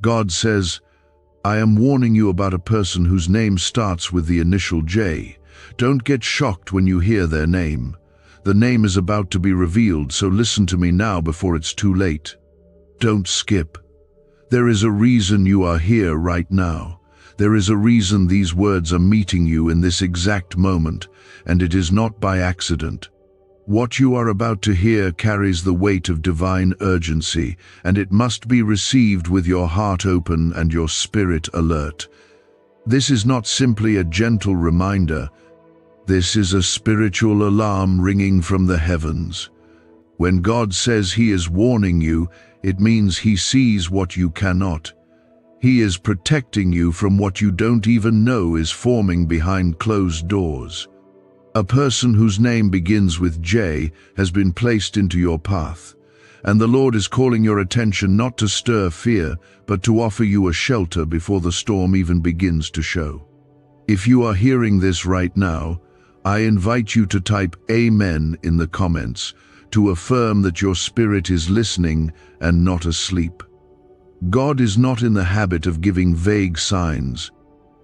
God says, I am warning you about a person whose name starts with the initial J. Don't get shocked when you hear their name. The name is about to be revealed, so listen to me now before it's too late. Don't skip. There is a reason you are here right now. There is a reason these words are meeting you in this exact moment, and it is not by accident. What you are about to hear carries the weight of divine urgency, and it must be received with your heart open and your spirit alert. This is not simply a gentle reminder. This is a spiritual alarm ringing from the heavens. When God says He is warning you, it means He sees what you cannot. He is protecting you from what you don't even know is forming behind closed doors. A person whose name begins with J has been placed into your path, and the Lord is calling your attention not to stir fear, but to offer you a shelter before the storm even begins to show. If you are hearing this right now, I invite you to type Amen in the comments to affirm that your spirit is listening and not asleep. God is not in the habit of giving vague signs.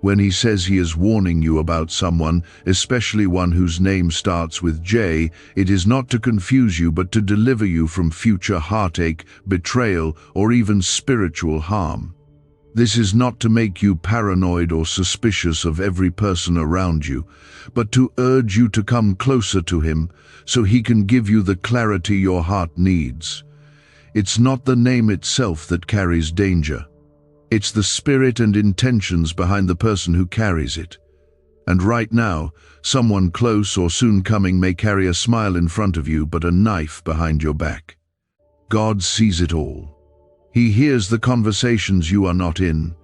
When He says He is warning you about someone, especially one whose name starts with J, it is not to confuse you but to deliver you from future heartache, betrayal, or even spiritual harm. This is not to make you paranoid or suspicious of every person around you, but to urge you to come closer to Him so He can give you the clarity your heart needs. It's not the name itself that carries danger. It's the spirit and intentions behind the person who carries it. And right now, someone close or soon coming may carry a smile in front of you but a knife behind your back. God sees it all. He hears the conversations you are not in.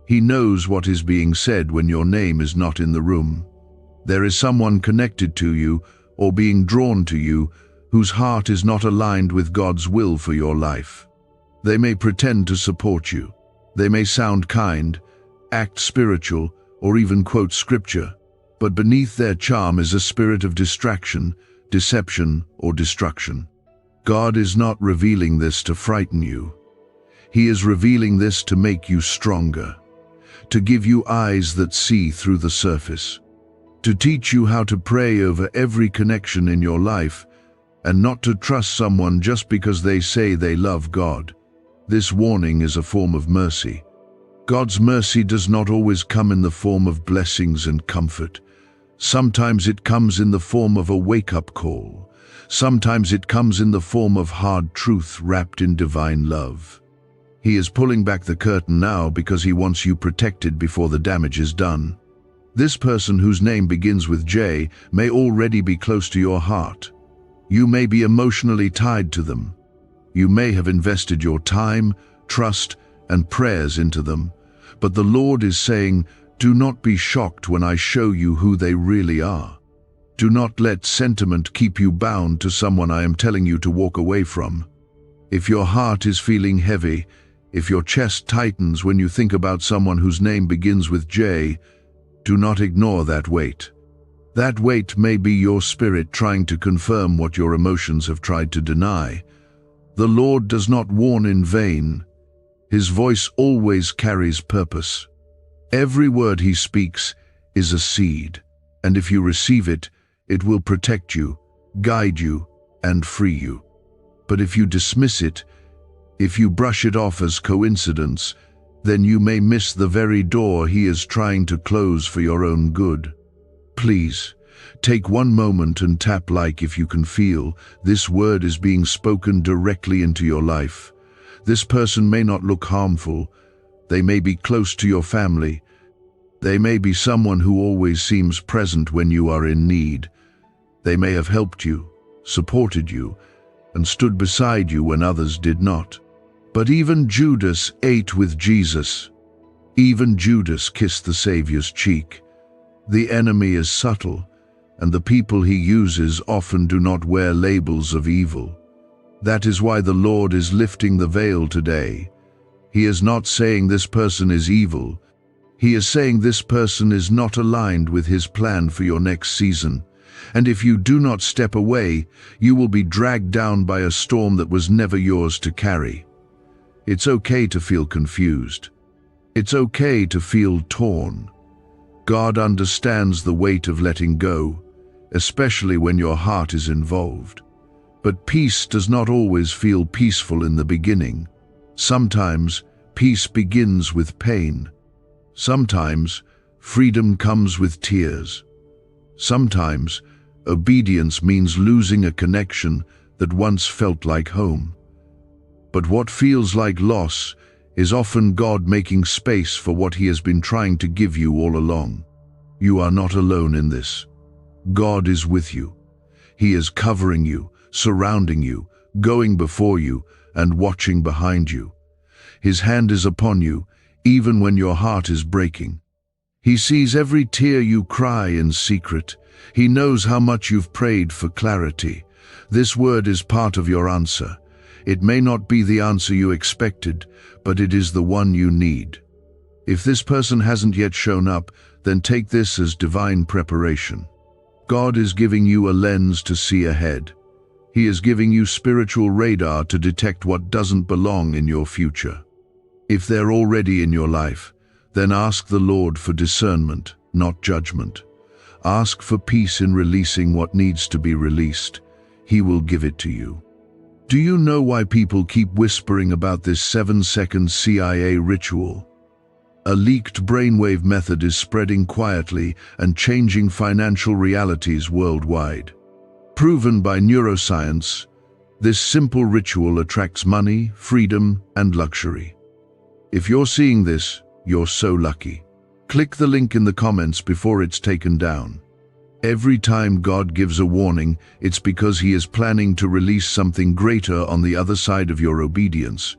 He knows what is being said when your name is not in the room. There is someone connected to you or being drawn to you whose heart is not aligned with God's will for your life. They may pretend to support you. They may sound kind, act spiritual, or even quote scripture, but beneath their charm is a spirit of distraction, deception, or destruction. God is not revealing this to frighten you. He is revealing this to make you stronger, to give you eyes that see through the surface, to teach you how to pray over every connection in your life and not to trust someone just because they say they love God. This warning is a form of mercy. God's mercy does not always come in the form of blessings and comfort. Sometimes it comes in the form of a wake-up call. Sometimes it comes in the form of hard truth wrapped in divine love. He is pulling back the curtain now because He wants you protected before the damage is done. This person whose name begins with J may already be close to your heart. You may be emotionally tied to them. You may have invested your time, trust, and prayers into them, but the Lord is saying, do not be shocked when I show you who they really are. Do not let sentiment keep you bound to someone I am telling you to walk away from. If your heart is feeling heavy, if your chest tightens when you think about someone whose name begins with J, do not ignore that weight. That weight may be your spirit trying to confirm what your emotions have tried to deny. The Lord does not warn in vain. His voice always carries purpose. Every word He speaks is a seed, and if you receive it, it will protect you, guide you, and free you. But if you dismiss it, if you brush it off as coincidence, then you may miss the very door He is trying to close for your own good. Please, take one moment and tap like if you can feel this word is being spoken directly into your life. This person may not look harmful. They may be close to your family. They may be someone who always seems present when you are in need. They may have helped you, supported you, and stood beside you when others did not. But even Judas ate with Jesus. Even Judas kissed the Savior's cheek. The enemy is subtle, and the people he uses often do not wear labels of evil. That is why the Lord is lifting the veil today. He is not saying this person is evil. He is saying this person is not aligned with His plan for your next season. And if you do not step away, you will be dragged down by a storm that was never yours to carry. It's okay to feel confused. It's okay to feel torn. God understands the weight of letting go, especially when your heart is involved. But peace does not always feel peaceful in the beginning. Sometimes peace begins with pain. Sometimes freedom comes with tears. Sometimes obedience means losing a connection that once felt like home. But what feels like loss is often God making space for what He has been trying to give you all along. You are not alone in this. God is with you. He is covering you, surrounding you, going before you, and watching behind you. His hand is upon you, even when your heart is breaking. He sees every tear you cry in secret. He knows how much you've prayed for clarity. This word is part of your answer. It may not be the answer you expected, but it is the one you need. If this person hasn't yet shown up, then take this as divine preparation. God is giving you a lens to see ahead. He is giving you spiritual radar to detect what doesn't belong in your future. If they're already in your life, then ask the Lord for discernment, not judgment. Ask for peace in releasing what needs to be released. He will give it to you. Do you know why people keep whispering about this 7-second CIA ritual? A leaked brainwave method is spreading quietly and changing financial realities worldwide. Proven by neuroscience, this simple ritual attracts money, freedom, and luxury. If you're seeing this, you're so lucky. Click the link in the comments before it's taken down. Every time God gives a warning, it's because He is planning to release something greater on the other side of your obedience.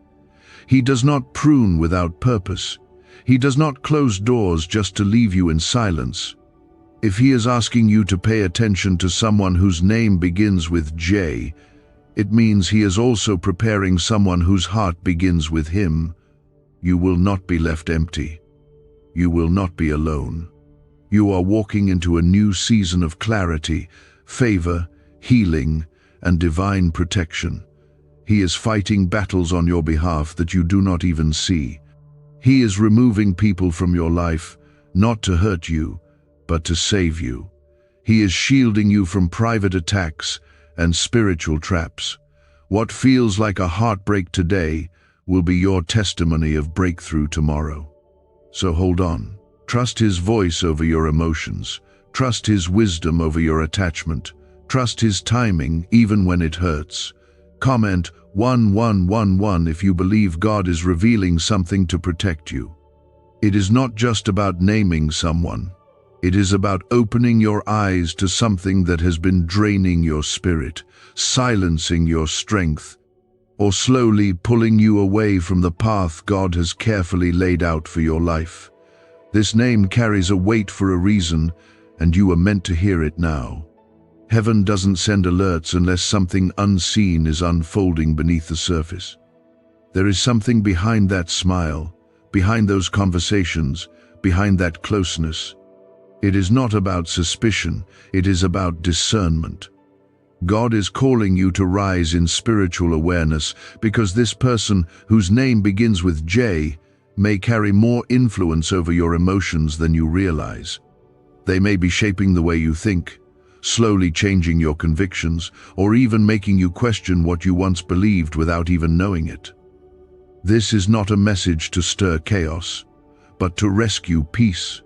He does not prune without purpose. He does not close doors just to leave you in silence. If He is asking you to pay attention to someone whose name begins with J, it means He is also preparing someone whose heart begins with Him. You will not be left empty. You will not be alone. You are walking into a new season of clarity, favor, healing, and divine protection. He is fighting battles on your behalf that you do not even see. He is removing people from your life, not to hurt you, but to save you. He is shielding you from private attacks and spiritual traps. What feels like a heartbreak today will be your testimony of breakthrough tomorrow. So hold on. Trust His voice over your emotions. Trust His wisdom over your attachment. Trust His timing even when it hurts. Comment 1111 if you believe God is revealing something to protect you. It is not just about naming someone. It is about opening your eyes to something that has been draining your spirit, silencing your strength, or slowly pulling you away from the path God has carefully laid out for your life. This name carries a weight for a reason, and you are meant to hear it now. Heaven doesn't send alerts unless something unseen is unfolding beneath the surface. There is something behind that smile, behind those conversations, behind that closeness. It is not about suspicion, it is about discernment. God is calling you to rise in spiritual awareness because this person whose name begins with J may carry more influence over your emotions than you realize. They may be shaping the way you think, slowly changing your convictions, or even making you question what you once believed without even knowing it. This is not a message to stir chaos, but to rescue peace.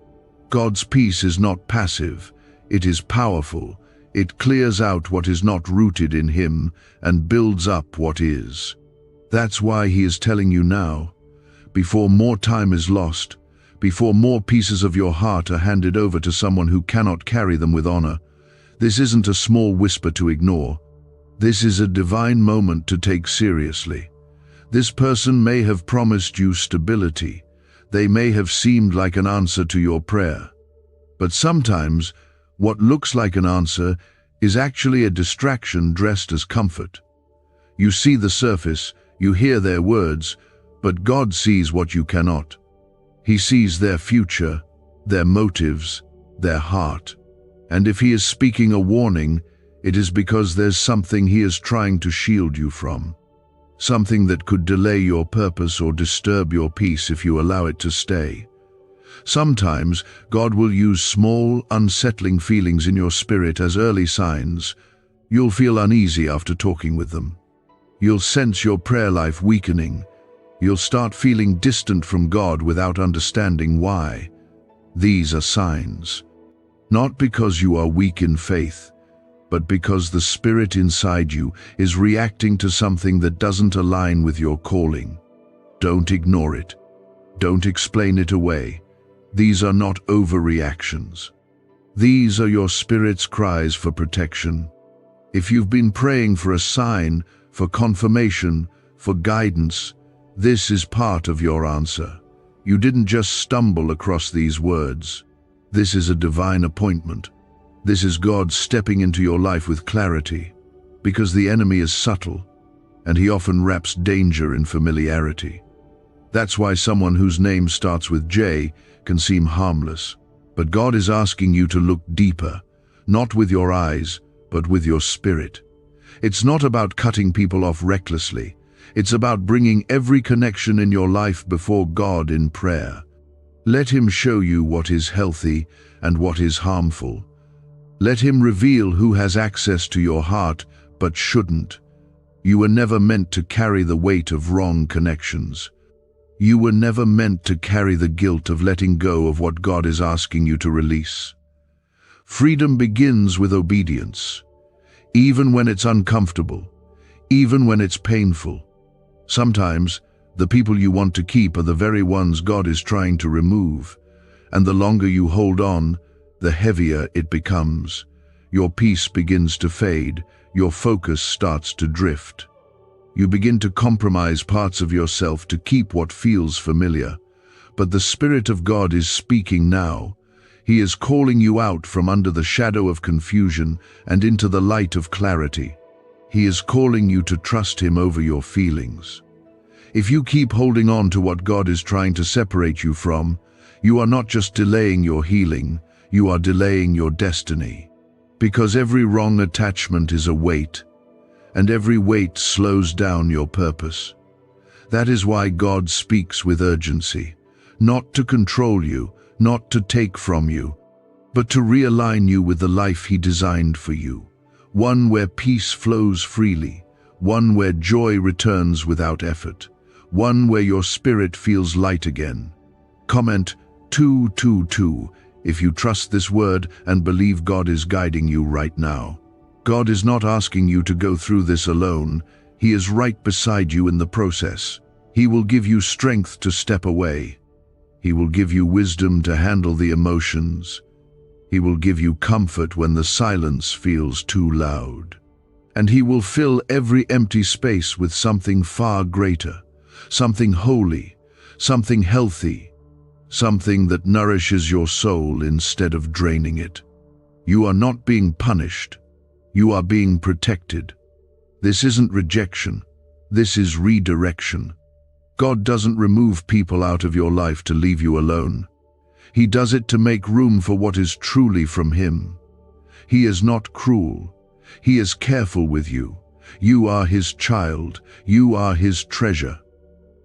God's peace is not passive, it is powerful. It clears out what is not rooted in Him and builds up what is. That's why He is telling you now, before more time is lost, before more pieces of your heart are handed over to someone who cannot carry them with honor. This isn't a small whisper to ignore. This is a divine moment to take seriously. This person may have promised you stability. They may have seemed like an answer to your prayer. But sometimes, what looks like an answer is actually a distraction dressed as comfort. You see the surface, you hear their words, but God sees what you cannot. He sees their future, their motives, their heart. And if He is speaking a warning, it is because there's something He is trying to shield you from. something that could delay your purpose or disturb your peace if you allow it to stay. Sometimes God will use small, unsettling feelings in your spirit as early signs. You'll feel uneasy after talking with them. You'll sense your prayer life weakening. You'll start feeling distant from God without understanding why. These are signs. Not because you are weak in faith, but because the spirit inside you is reacting to something that doesn't align with your calling. Don't ignore it. Don't explain it away. These are not overreactions. These are your spirit's cries for protection. If you've been praying for a sign, for confirmation, for guidance, this is part of your answer. You didn't just stumble across these words. This is a divine appointment. This is God stepping into your life with clarity, because the enemy is subtle, and he often wraps danger in familiarity. That's why someone whose name starts with J can seem harmless. But God is asking you to look deeper, not with your eyes, but with your spirit. It's not about cutting people off recklessly. It's about bringing every connection in your life before God in prayer. Let Him show you what is healthy and what is harmful. Let Him reveal who has access to your heart but shouldn't. You were never meant to carry the weight of wrong connections. You were never meant to carry the guilt of letting go of what God is asking you to release. Freedom begins with obedience, even when it's uncomfortable, even when it's painful. Sometimes, the people you want to keep are the very ones God is trying to remove, and the longer you hold on, the heavier it becomes. Your peace begins to fade, your focus starts to drift. You begin to compromise parts of yourself to keep what feels familiar. But the Spirit of God is speaking now. He is calling you out from under the shadow of confusion and into the light of clarity. He is calling you to trust Him over your feelings. If you keep holding on to what God is trying to separate you from, you are not just delaying your healing, you are delaying your destiny. Because every wrong attachment is a weight, and every weight slows down your purpose. That is why God speaks with urgency, not to control you, not to take from you, but to realign you with the life He designed for you. One where peace flows freely, one where joy returns without effort, one where your spirit feels light again. Comment 222 if you trust this word and believe God is guiding you right now. God is not asking you to go through this alone. He is right beside you in the process. He will give you strength to step away. He will give you wisdom to handle the emotions. He will give you comfort when the silence feels too loud. And He will fill every empty space with something far greater, something holy, something healthy, something that nourishes your soul instead of draining it. You are not being punished. You are being protected. This isn't rejection. This is redirection. God doesn't remove people out of your life to leave you alone. He does it to make room for what is truly from Him. He is not cruel. He is careful with you. You are His child. You are His treasure.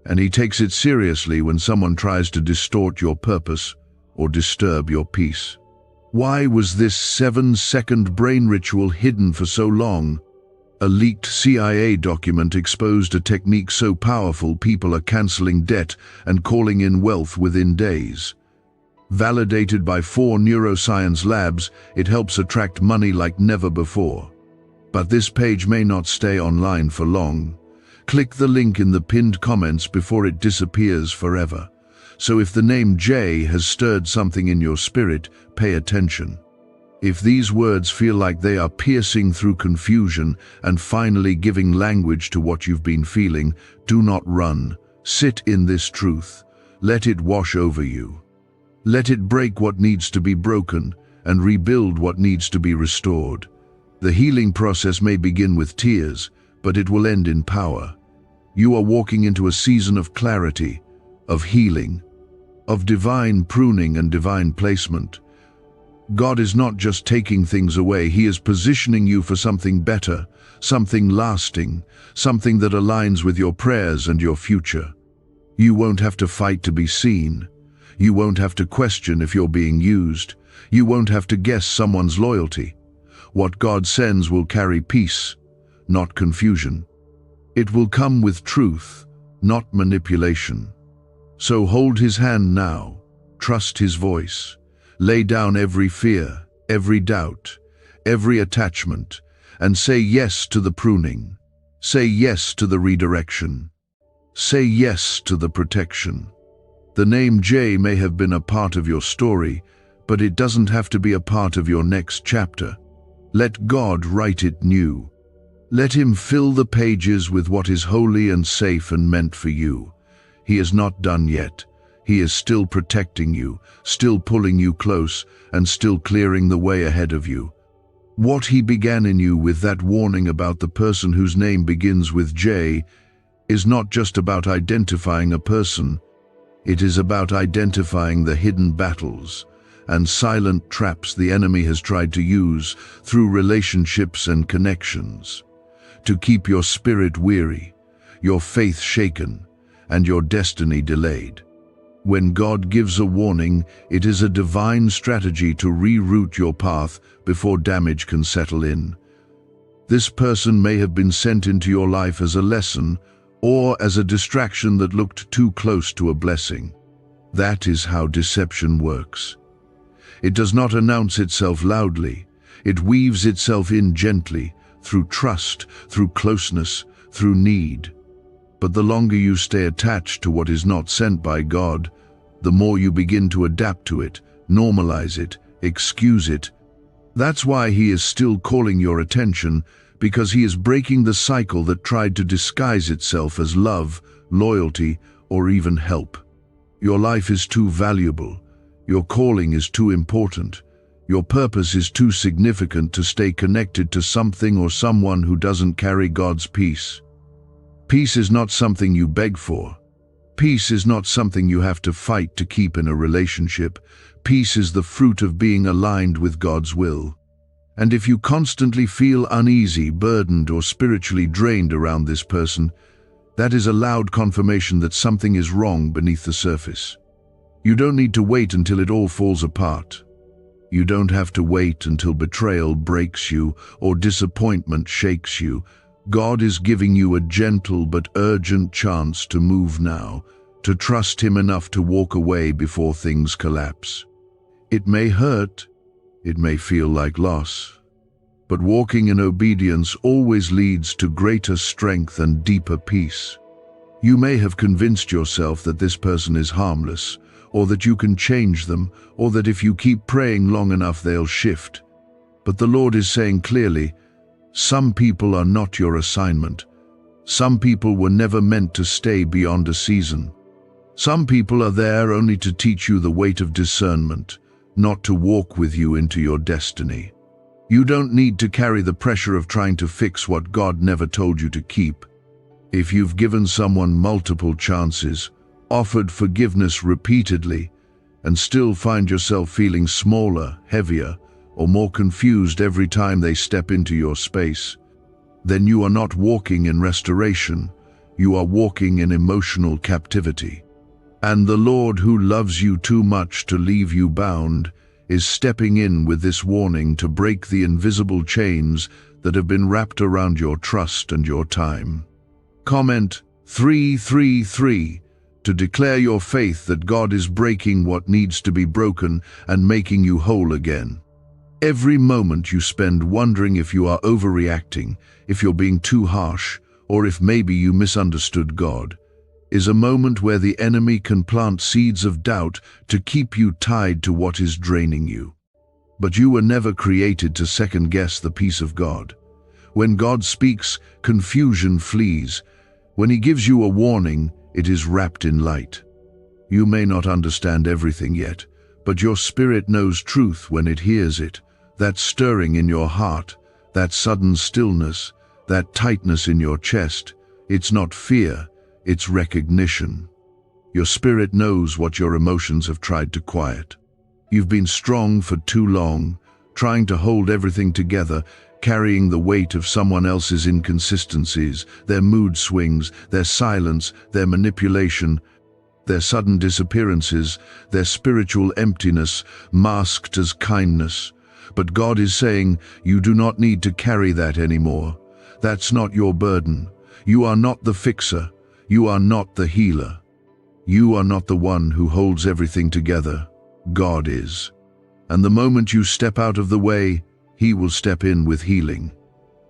And He takes it seriously when someone tries to distort your purpose or disturb your peace. Why was this 7-second brain ritual hidden for so long? A leaked CIA document exposed a technique so powerful people are canceling debt and calling in wealth within days. Validated by 4 neuroscience labs, it helps attract money like never before. But this page may not stay online for long. Click the link in the pinned comments before it disappears forever. So if the name J has stirred something in your spirit, pay attention. If these words feel like they are piercing through confusion and finally giving language to what you've been feeling, do not run. Sit in this truth. Let it wash over you. Let it break what needs to be broken and rebuild what needs to be restored. The healing process may begin with tears, but it will end in power. You are walking into a season of clarity, of healing, of divine pruning and divine placement. God is not just taking things away, He is positioning you for something better, something lasting, something that aligns with your prayers and your future. You won't have to fight to be seen. You won't have to question if you're being used. You won't have to guess someone's loyalty. What God sends will carry peace, not confusion. It will come with truth, not manipulation. So hold His hand now, trust His voice, lay down every fear, every doubt, every attachment, and say yes to the pruning. Say yes to the redirection. Say yes to the protection. The name Jay may have been a part of your story, but it doesn't have to be a part of your next chapter. Let God write it new. Let Him fill the pages with what is holy and safe and meant for you. He is not done yet. He is still protecting you, still pulling you close, and still clearing the way ahead of you. What He began in you with that warning about the person whose name begins with J is not just about identifying a person. It is about identifying the hidden battles and silent traps the enemy has tried to use through relationships and connections to keep your spirit weary, your faith shaken, and your destiny delayed. When God gives a warning, it is a divine strategy to reroute your path before damage can settle in. This person may have been sent into your life as a lesson or as a distraction that looked too close to a blessing. That is how deception works. It does not announce itself loudly. It weaves itself in gently, through trust, through closeness, through need. But the longer you stay attached to what is not sent by God, the more you begin to adapt to it, normalize it, excuse it. That's why He is still calling your attention, because He is breaking the cycle that tried to disguise itself as love, loyalty, or even help. Your life is too valuable. Your calling is too important. Your purpose is too significant to stay connected to something or someone who doesn't carry God's peace. Peace is not something you beg for. Peace is not something you have to fight to keep in a relationship. Peace is the fruit of being aligned with God's will. And if you constantly feel uneasy, burdened, or spiritually drained around this person, that is a loud confirmation that something is wrong beneath the surface. You don't need to wait until it all falls apart. You don't have to wait until betrayal breaks you or disappointment shakes you. God is giving you a gentle but urgent chance to move now, to trust Him enough to walk away before things collapse. It may hurt, it may feel like loss, but walking in obedience always leads to greater strength and deeper peace. You may have convinced yourself that this person is harmless, or that you can change them, or that if you keep praying long enough they'll shift. But the Lord is saying clearly, some people are not your assignment. Some people were never meant to stay beyond a season. Some people are there only to teach you the weight of discernment, not to walk with you into your destiny. You don't need to carry the pressure of trying to fix what God never told you to keep. If you've given someone multiple chances, offered forgiveness repeatedly, and still find yourself feeling smaller, heavier, or more confused every time they step into your space, then you are not walking in restoration, you are walking in emotional captivity. And the Lord, who loves you too much to leave you bound, is stepping in with this warning to break the invisible chains that have been wrapped around your trust and your time. Comment 333 to declare your faith that God is breaking what needs to be broken and making you whole again. Every moment you spend wondering if you are overreacting, if you're being too harsh, or if maybe you misunderstood God, is a moment where the enemy can plant seeds of doubt to keep you tied to what is draining you. But you were never created to second-guess the peace of God. When God speaks, confusion flees. When He gives you a warning, it is wrapped in light. You may not understand everything yet, but your spirit knows truth when it hears it. That stirring in your heart, that sudden stillness, that tightness in your chest, it's not fear, it's recognition. Your spirit knows what your emotions have tried to quiet. You've been strong for too long, trying to hold everything together, carrying the weight of someone else's inconsistencies, their mood swings, their silence, their manipulation, their sudden disappearances, their spiritual emptiness masked as kindness. But God is saying, you do not need to carry that anymore. That's not your burden. You are not the fixer. You are not the healer. You are not the one who holds everything together. God is. And the moment you step out of the way, He will step in with healing.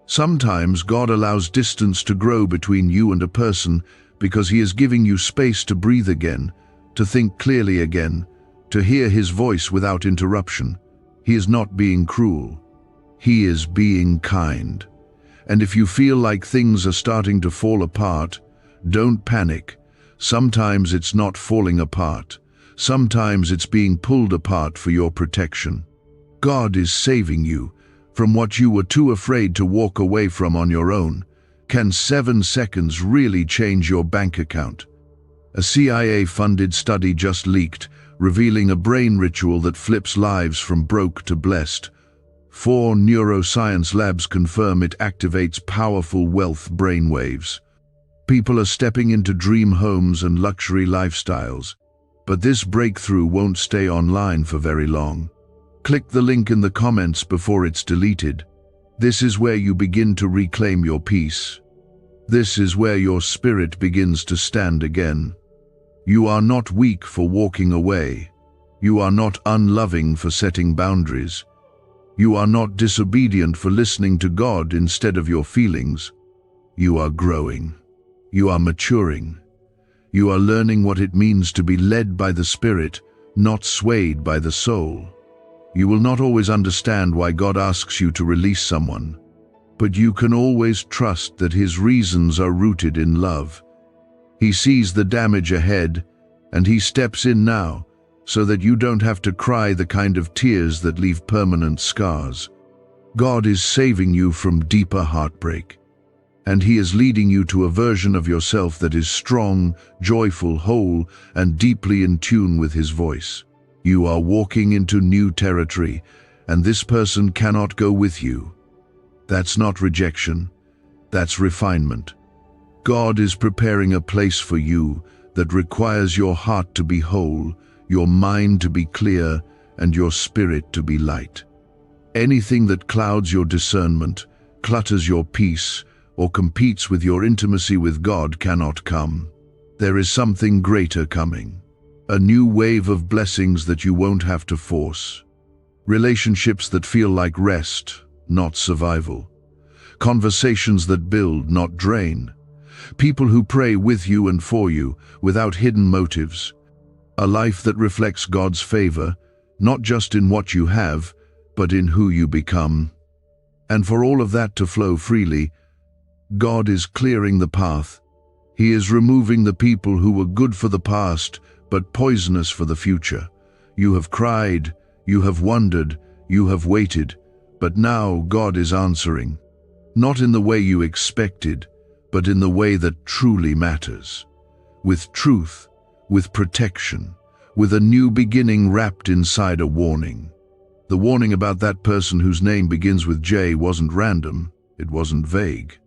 Sometimes God allows distance to grow between you and a person because He is giving you space to breathe again, to think clearly again, to hear His voice without interruption. He is not being cruel. He is being kind. And if you feel like things are starting to fall apart, don't panic. Sometimes it's not falling apart. Sometimes it's being pulled apart for your protection. God is saving you from what you were too afraid to walk away from on your own. Can 7 seconds really change your bank account? A CIA-funded study just leaked, revealing a brain ritual that flips lives from broke to blessed. 4 neuroscience labs confirm it activates powerful wealth brainwaves. People are stepping into dream homes and luxury lifestyles. But this breakthrough won't stay online for very long. Click the link in the comments before it's deleted. This is where you begin to reclaim your peace. This is where your spirit begins to stand again. You are not weak for walking away. You are not unloving for setting boundaries. You are not disobedient for listening to God instead of your feelings. You are growing. You are maturing. You are learning what it means to be led by the Spirit, not swayed by the soul. You will not always understand why God asks you to release someone, but you can always trust that His reasons are rooted in love. He sees the damage ahead, and He steps in now, so that you don't have to cry the kind of tears that leave permanent scars. God is saving you from deeper heartbreak, and He is leading you to a version of yourself that is strong, joyful, whole, and deeply in tune with His voice. You are walking into new territory, and this person cannot go with you. That's not rejection, that's refinement. God is preparing a place for you that requires your heart to be whole, your mind to be clear, and your spirit to be light. Anything that clouds your discernment, clutters your peace, or competes with your intimacy with God cannot come. There is something greater coming. A new wave of blessings that you won't have to force. Relationships that feel like rest, not survival. Conversations that build, not drain. People who pray with you and for you, without hidden motives. A life that reflects God's favor, not just in what you have, but in who you become. And for all of that to flow freely, God is clearing the path. He is removing the people who were good for the past, but poisonous for the future. You have cried, you have wondered, you have waited, but now God is answering. Not in the way you expected, but in the way that truly matters. With truth, with protection, with a new beginning wrapped inside a warning. The warning about that person whose name begins with J wasn't random, it wasn't vague.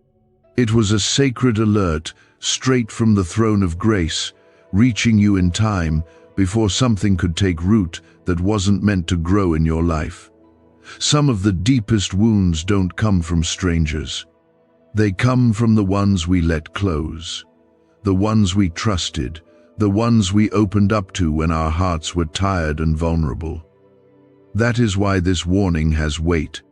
It was a sacred alert, straight from the throne of grace, reaching you in time before something could take root that wasn't meant to grow in your life. Some of the deepest wounds don't come from strangers. They come from the ones we let close, the ones we trusted, the ones we opened up to when our hearts were tired and vulnerable. That is why this warning has weight.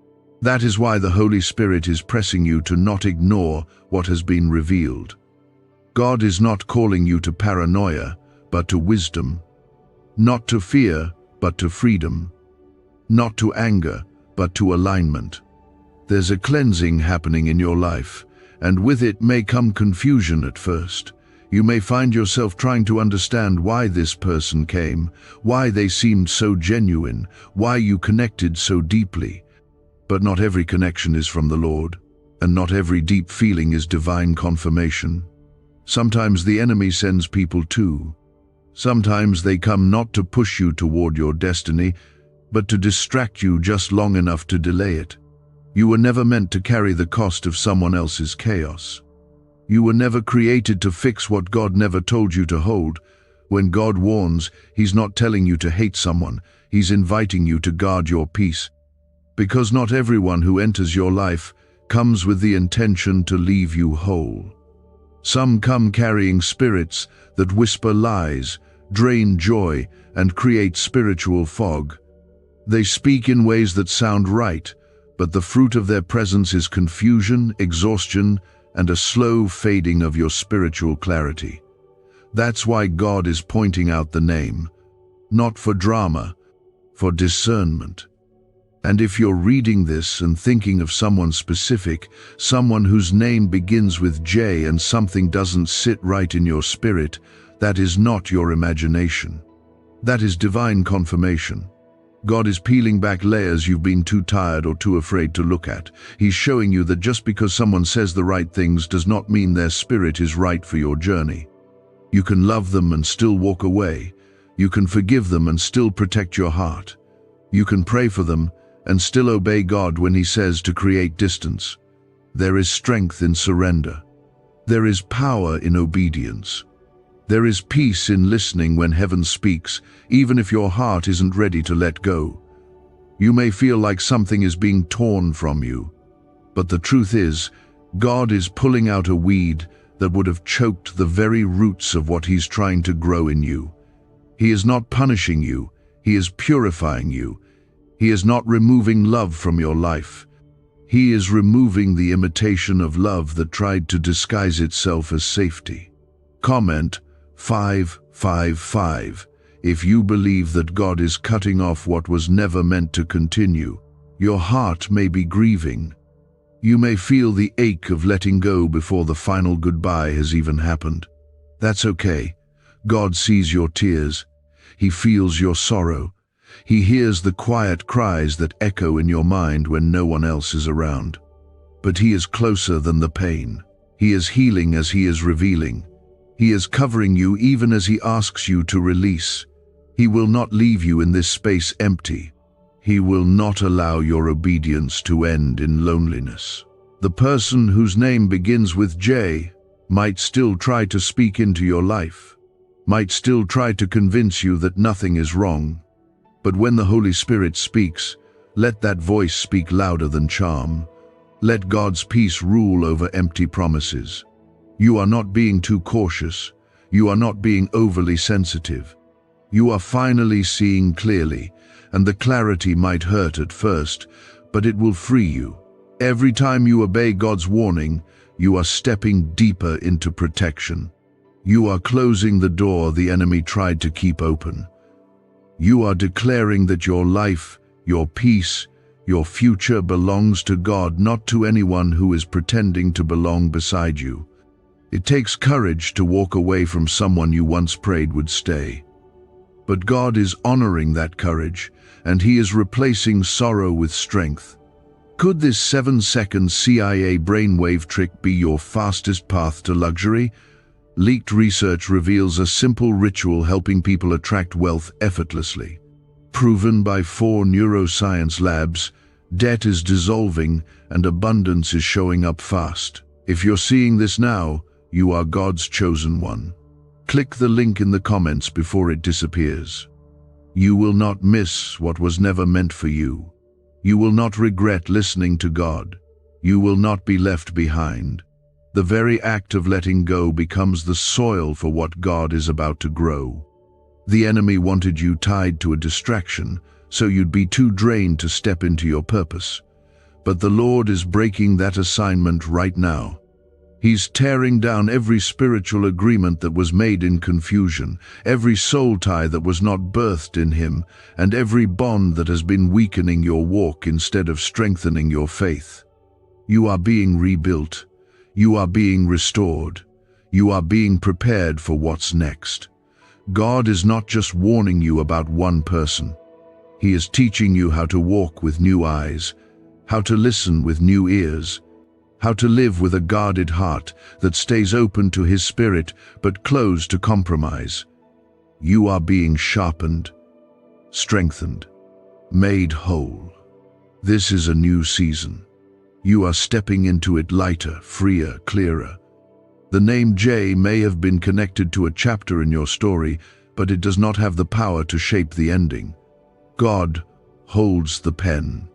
That is why the Holy Spirit is pressing you to not ignore what has been revealed. God is not calling you to paranoia, but to wisdom. Not to fear, but to freedom. Not to anger, but to alignment. There's a cleansing happening in your life, and with it may come confusion at first. You may find yourself trying to understand why this person came, why they seemed so genuine, why you connected so deeply. But not every connection is from the Lord, and not every deep feeling is divine confirmation. Sometimes the enemy sends people too. Sometimes they come not to push you toward your destiny, but to distract you just long enough to delay it. You were never meant to carry the cost of someone else's chaos. You were never created to fix what God never told you to hold. When God warns, He's not telling you to hate someone, He's inviting you to guard your peace. Because not everyone who enters your life comes with the intention to leave you whole. Some come carrying spirits that whisper lies, drain joy, and create spiritual fog. They speak in ways that sound right, but the fruit of their presence is confusion, exhaustion, and a slow fading of your spiritual clarity. That's why God is pointing out the name, not for drama, for discernment. And if you're reading this and thinking of someone specific, someone whose name begins with J and something doesn't sit right in your spirit, that is not your imagination. That is divine confirmation. God is peeling back layers you've been too tired or too afraid to look at. He's showing you that just because someone says the right things does not mean their spirit is right for your journey. You can love them and still walk away. You can forgive them and still protect your heart. You can pray for them and still obey God when He says to create distance. There is strength in surrender. There is power in obedience. There is peace in listening when heaven speaks, even if your heart isn't ready to let go. You may feel like something is being torn from you, but the truth is, God is pulling out a weed that would have choked the very roots of what He's trying to grow in you. He is not punishing you, He is purifying you. He is not removing love from your life. He is removing the imitation of love that tried to disguise itself as safety. Comment 555 if you believe that God is cutting off what was never meant to continue. Your heart may be grieving. You may feel the ache of letting go before the final goodbye has even happened. That's okay. God sees your tears. He feels your sorrow. He hears the quiet cries that echo in your mind when no one else is around. But He is closer than the pain. He is healing as He is revealing. He is covering you even as He asks you to release. He will not leave you in this space empty. He will not allow your obedience to end in loneliness. The person whose name begins with J might still try to speak into your life, might still try to convince you that nothing is wrong. But when the Holy Spirit speaks, let that voice speak louder than charm. Let God's peace rule over empty promises. You are not being too cautious. You are not being overly sensitive. You are finally seeing clearly, and the clarity might hurt at first, but it will free you. Every time you obey God's warning, you are stepping deeper into protection. You are closing the door the enemy tried to keep open. You are declaring that your life, your peace, your future belongs to God, not to anyone who is pretending to belong beside you. It takes courage to walk away from someone you once prayed would stay. But God is honoring that courage, and He is replacing sorrow with strength. Could this 7-second CIA brainwave trick be your fastest path to luxury? Leaked research reveals a simple ritual helping people attract wealth effortlessly. Proven by 4 neuroscience labs, debt is dissolving and abundance is showing up fast. If you're seeing this now, you are God's chosen one. Click the link in the comments before it disappears. You will not miss what was never meant for you. You will not regret listening to God. You will not be left behind. The very act of letting go becomes the soil for what God is about to grow. The enemy wanted you tied to a distraction, so you'd be too drained to step into your purpose. But the Lord is breaking that assignment right now. He's tearing down every spiritual agreement that was made in confusion, every soul tie that was not birthed in Him, and every bond that has been weakening your walk instead of strengthening your faith. You are being rebuilt. You are being restored. You are being prepared for what's next. God is not just warning you about one person. He is teaching you how to walk with new eyes, how to listen with new ears, how to live with a guarded heart that stays open to His Spirit but closed to compromise. You are being sharpened, strengthened, made whole. This is a new season. You are stepping into it lighter, freer, clearer. The name J may have been connected to a chapter in your story, but it does not have the power to shape the ending. God holds the pen.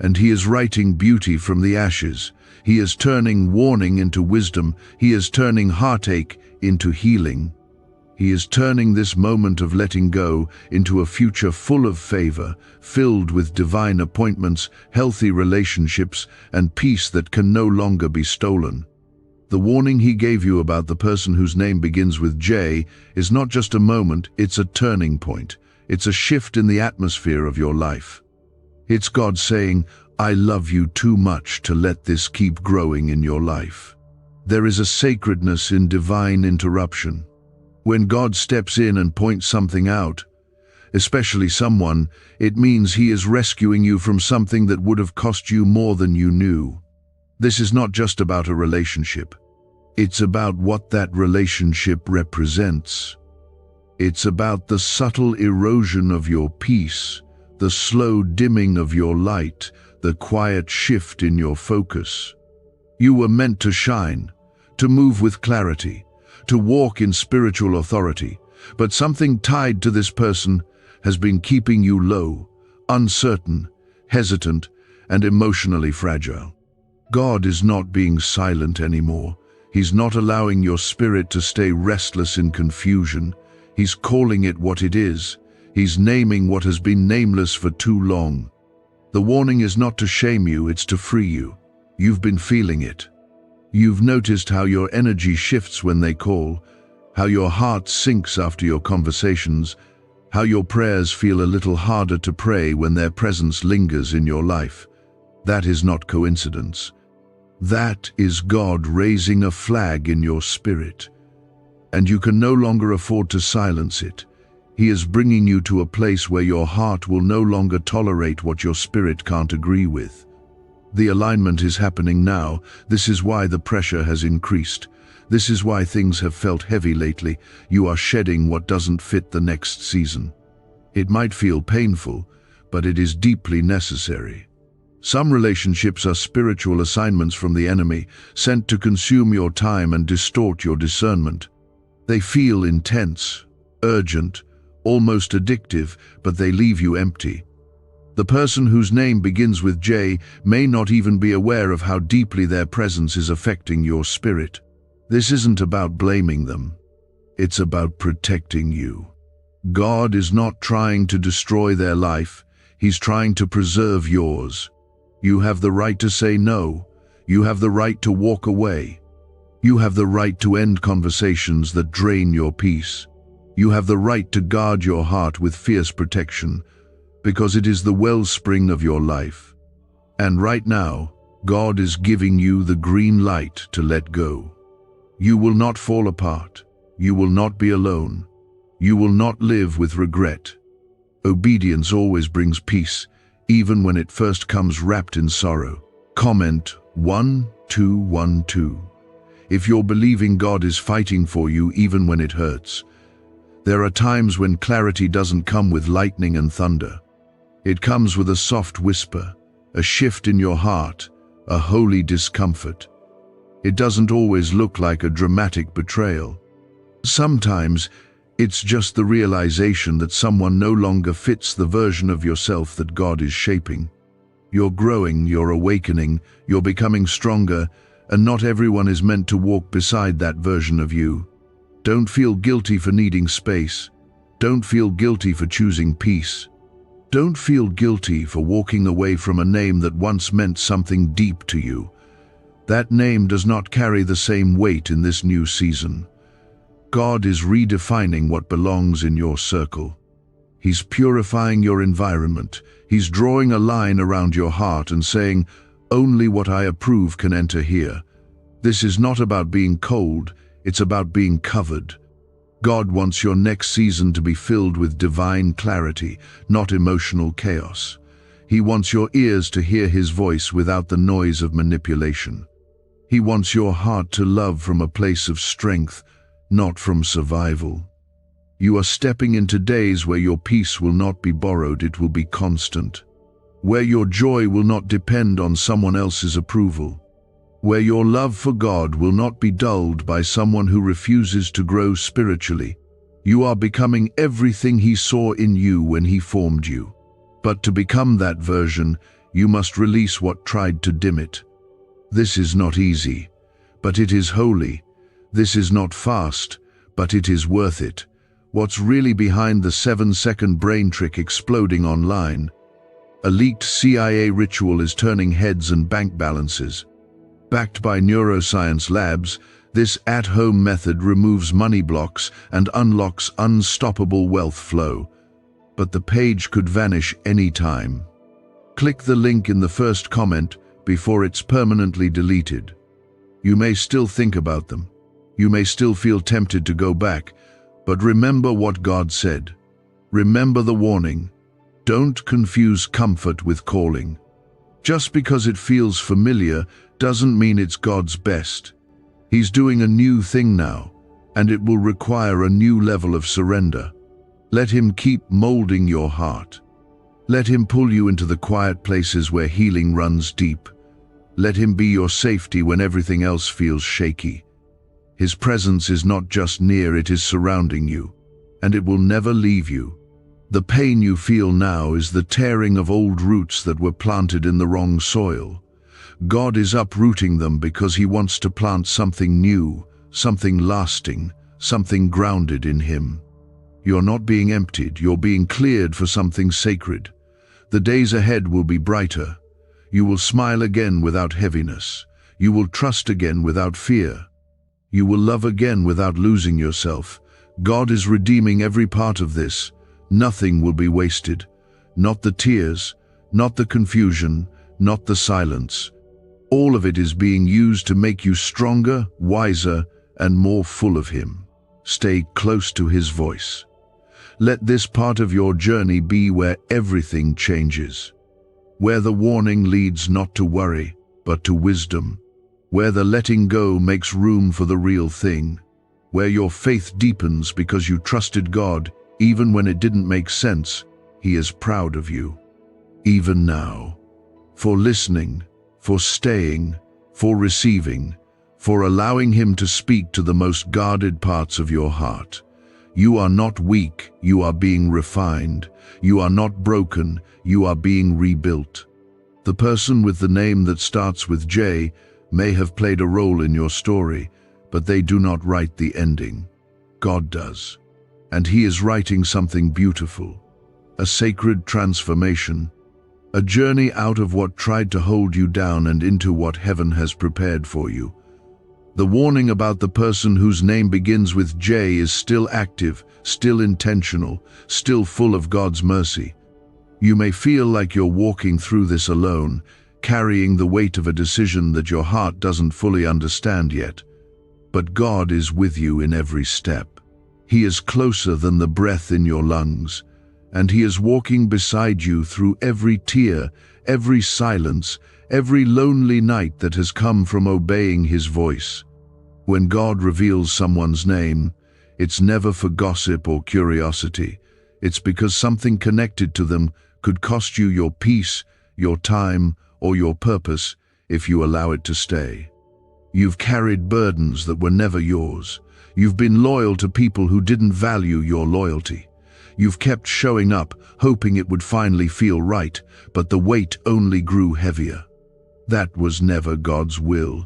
And He is writing beauty from the ashes. He is turning warning into wisdom. He is turning heartache into healing. He is turning this moment of letting go into a future full of favor, filled with divine appointments, healthy relationships, and peace that can no longer be stolen. The warning He gave you about the person whose name begins with J is not just a moment, it's a turning point. It's a shift in the atmosphere of your life. It's God saying, I love you too much to let this keep growing in your life. There is a sacredness in divine interruption. When God steps in and points something out, especially someone, it means He is rescuing you from something that would have cost you more than you knew. This is not just about a relationship. It's about what that relationship represents. It's about the subtle erosion of your peace, the slow dimming of your light, the quiet shift in your focus. You were meant to shine, to move with clarity, to walk in spiritual authority, but something tied to this person has been keeping you low, uncertain, hesitant, and emotionally fragile. God is not being silent anymore. He's not allowing your spirit to stay restless in confusion. He's calling it what it is. He's naming what has been nameless for too long. The warning is not to shame you, it's to free you. You've been feeling it. You've noticed how your energy shifts when they call, how your heart sinks after your conversations, how your prayers feel a little harder to pray when their presence lingers in your life. That is not coincidence. That is God raising a flag in your spirit. And you can no longer afford to silence it. He is bringing you to a place where your heart will no longer tolerate what your spirit can't agree with. The alignment is happening now. This is why the pressure has increased. This is why things have felt heavy lately. You are shedding what doesn't fit the next season. It might feel painful, but it is deeply necessary. Some relationships are spiritual assignments from the enemy, sent to consume your time and distort your discernment. They feel intense, urgent, almost addictive, but they leave you empty. The person whose name begins with J may not even be aware of how deeply their presence is affecting your spirit. This isn't about blaming them. It's about protecting you. God is not trying to destroy their life. He's trying to preserve yours. You have the right to say no. You have the right to walk away. You have the right to end conversations that drain your peace. You have the right to guard your heart with fierce protection, because it is the wellspring of your life. And right now, God is giving you the green light to let go. You will not fall apart. You will not be alone. You will not live with regret. Obedience always brings peace, even when it first comes wrapped in sorrow. Comment 1212. If you're believing God is fighting for you even when it hurts. There are times when clarity doesn't come with lightning and thunder. It comes with a soft whisper, a shift in your heart, a holy discomfort. It doesn't always look like a dramatic betrayal. Sometimes it's just the realization that someone no longer fits the version of yourself that God is shaping. You're growing, you're awakening, you're becoming stronger, and not everyone is meant to walk beside that version of you. Don't feel guilty for needing space. Don't feel guilty for choosing peace. Don't feel guilty for walking away from a name that once meant something deep to you. That name does not carry the same weight in this new season. God is redefining what belongs in your circle. He's purifying your environment. He's drawing a line around your heart and saying, only what I approve can enter here. This is not about being cold, it's about being covered. God wants your next season to be filled with divine clarity, not emotional chaos. He wants your ears to hear His voice without the noise of manipulation. He wants your heart to love from a place of strength, not from survival. You are stepping into days where your peace will not be borrowed, it will be constant. Where your joy will not depend on someone else's approval. Where your love for God will not be dulled by someone who refuses to grow spiritually. You are becoming everything He saw in you when He formed you. But to become that version, you must release what tried to dim it. This is not easy, but it is holy. This is not fast, but it is worth it. What's really behind the 7-second brain trick exploding online? A leaked CIA ritual is turning heads and bank balances. Backed by neuroscience labs, this at-home method removes money blocks and unlocks unstoppable wealth flow. But the page could vanish any time. Click the link in the first comment before it's permanently deleted. You may still think about them. You may still feel tempted to go back, but remember what God said. Remember the warning. Don't confuse comfort with calling. Just because it feels familiar doesn't mean it's God's best. He's doing a new thing now, and it will require a new level of surrender. Let Him keep molding your heart. Let Him pull you into the quiet places where healing runs deep. Let Him be your safety when everything else feels shaky. His presence is not just near, it is surrounding you, and it will never leave you. The pain you feel now is the tearing of old roots that were planted in the wrong soil. God is uprooting them because He wants to plant something new, something lasting, something grounded in Him. You're not being emptied, you're being cleared for something sacred. The days ahead will be brighter. You will smile again without heaviness. You will trust again without fear. You will love again without losing yourself. God is redeeming every part of this. Nothing will be wasted. Not the tears, not the confusion, not the silence. All of it is being used to make you stronger, wiser, and more full of Him. Stay close to His voice. Let this part of your journey be where everything changes. Where the warning leads not to worry, but to wisdom. Where the letting go makes room for the real thing. Where your faith deepens because you trusted God, even when it didn't make sense. He is proud of you. Even now. For listening, for staying, for receiving, for allowing Him to speak to the most guarded parts of your heart. You are not weak, you are being refined. You are not broken, you are being rebuilt. The person with the name that starts with J may have played a role in your story, but they do not write the ending. God does. And He is writing something beautiful. A sacred transformation. A journey out of what tried to hold you down and into what heaven has prepared for you. The warning about the person whose name begins with J is still active, still intentional, still full of God's mercy. You may feel like you're walking through this alone, carrying the weight of a decision that your heart doesn't fully understand yet. But God is with you in every step. He is closer than the breath in your lungs, and He is walking beside you through every tear, every silence, every lonely night that has come from obeying His voice. When God reveals someone's name, it's never for gossip or curiosity. It's because something connected to them could cost you your peace, your time, or your purpose if you allow it to stay. You've carried burdens that were never yours. You've been loyal to people who didn't value your loyalty. You've kept showing up, hoping it would finally feel right, but the weight only grew heavier. That was never God's will.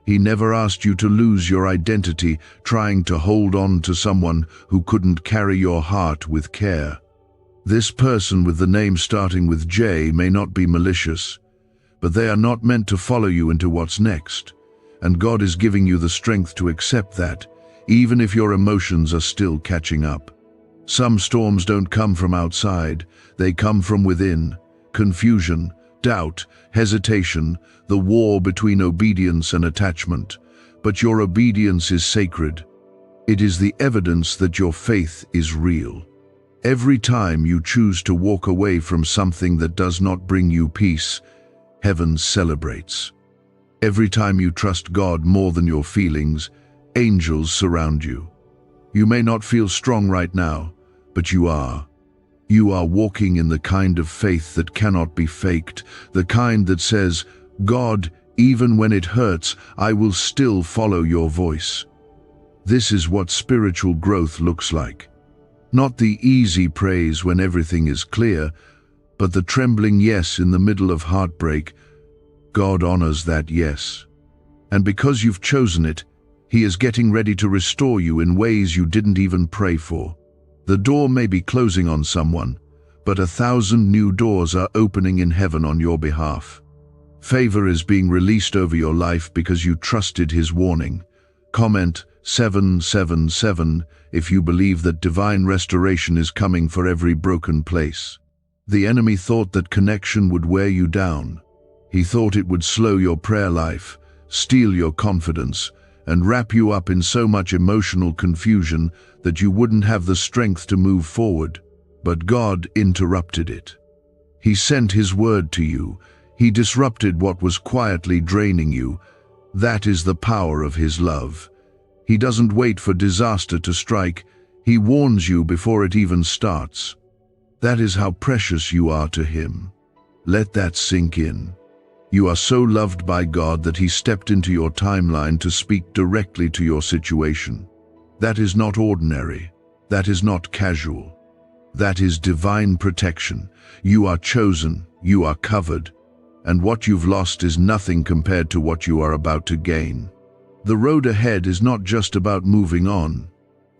He never asked you to lose your identity trying to hold on to someone who couldn't carry your heart with care. This person with the name starting with J may not be malicious, but they are not meant to follow you into what's next. And God is giving you the strength to accept that, even if your emotions are still catching up. Some storms don't come from outside, they come from within. Confusion, doubt, hesitation, the war between obedience and attachment. But your obedience is sacred. It is the evidence that your faith is real. Every time you choose to walk away from something that does not bring you peace, heaven celebrates. Every time you trust God more than your feelings, angels surround you. You may not feel strong right now, but you are. You are walking in the kind of faith that cannot be faked, the kind that says, "God, even when it hurts, I will still follow your voice." This is what spiritual growth looks like. Not the easy praise when everything is clear, but the trembling yes in the middle of heartbreak. God honors that yes. And because you've chosen it, He is getting ready to restore you in ways you didn't even pray for. The door may be closing on someone, but 1,000 new doors are opening in heaven on your behalf. Favor is being released over your life because you trusted His warning. Comment 777 if you believe that divine restoration is coming for every broken place. The enemy thought that connection would wear you down. He thought it would slow your prayer life, steal your confidence, and wrap you up in so much emotional confusion that you wouldn't have the strength to move forward. But God interrupted it. He sent His word to you. He disrupted what was quietly draining you. That is the power of His love. He doesn't wait for disaster to strike. He warns you before it even starts. That is how precious you are to Him. Let that sink in. You are so loved by God that He stepped into your timeline to speak directly to your situation. That is not ordinary. That is not casual. That is divine protection. You are chosen. You are covered. And what you've lost is nothing compared to what you are about to gain. The road ahead is not just about moving on.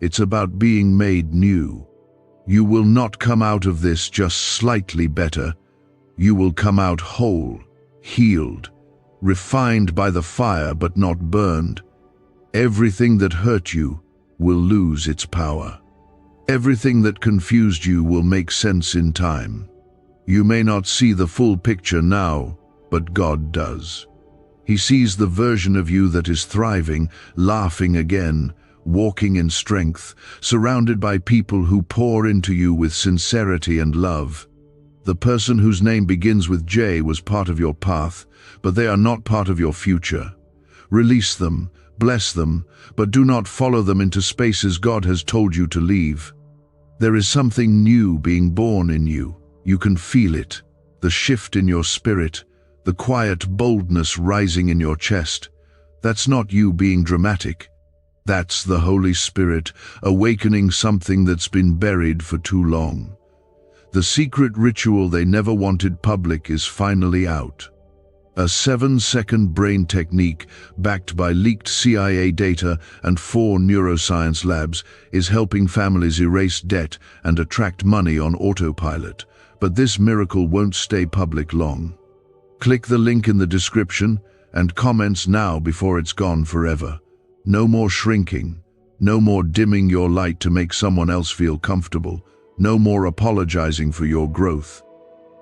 It's about being made new. You will not come out of this just slightly better. You will come out whole, healed, refined by the fire but not burned. Everything that hurt you will lose its power. Everything that confused you will make sense in time. You may not see the full picture now, but God does. He sees the version of you that is thriving, laughing again, walking in strength, surrounded by people who pour into you with sincerity and love. The person whose name begins with J was part of your path, but they are not part of your future. Release them, bless them, but do not follow them into spaces God has told you to leave. There is something new being born in you. You can feel it, the shift in your spirit, the quiet boldness rising in your chest. That's not you being dramatic. That's the Holy Spirit awakening something that's been buried for too long. The secret ritual they never wanted public is finally out. A 7-second brain technique backed by leaked CIA data and 4 neuroscience labs is helping families erase debt and attract money on autopilot. But this miracle won't stay public long. Click the link in the description and comments now before it's gone forever. No more shrinking. No more dimming your light to make someone else feel comfortable. No more apologizing for your growth.